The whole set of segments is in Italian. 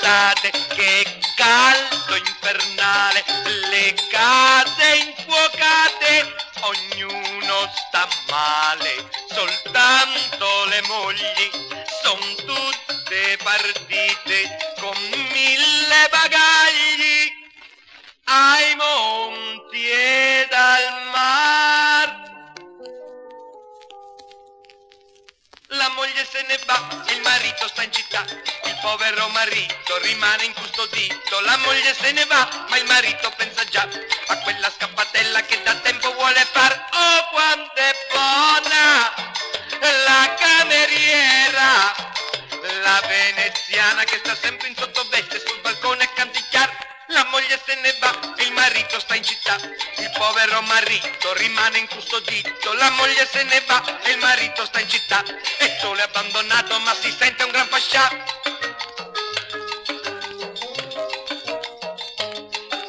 d'estate, che caldo infernale, le case infuocate, ognuno sta male, soltanto le mogli son tutte partite con 1000 bagagli ai monti ed al mar. La moglie se ne va, il marito sta in città, il povero marito rimane incustodito. La moglie se ne va, ma il marito pensa già a quella scappatella che da tempo vuole far. Oh, quanto è buona la cameriera, la veneziana che sta sempre in sottoveste sul balcone a canticchiar. La moglie se ne va e il marito sta in città, il povero marito rimane incustodito. La moglie se ne va e il marito sta in città, è solo e abbandonato ma si sente un gran fascià.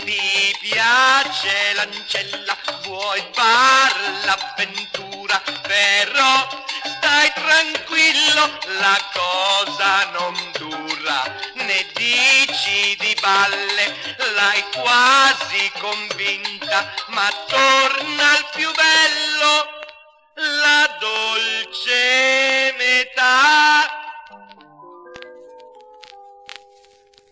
Ti piace l'ancella, vuoi far l'avventura, però stai tranquillo, la cosa non dura. Ne dici di balle, l'hai quasi convinta, ma torna al più bello, la dolce metà.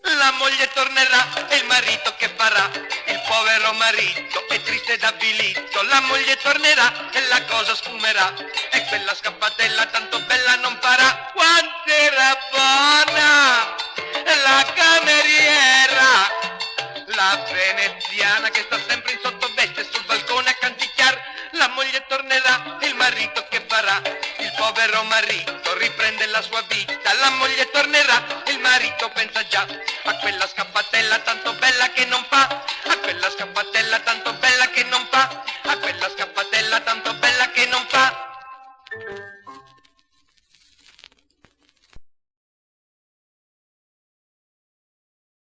La moglie tornerà e il marito che farà? Il povero marito è triste ed avvilito. La moglie tornerà e la cosa sfumerà, e quella scappatella tanto bella non farà. Quant'era buona la cameriera, la veneziana che sta sempre in sottoveste sul balcone a canticchiar. La moglie tornerà e il marito che farà? Il povero marito riprende la sua vita. La moglie tornerà e il marito pensa già a quella scappatella tanto bella che non fa, a quella scappatella tanto bella che non fa, a quella scappatella tanto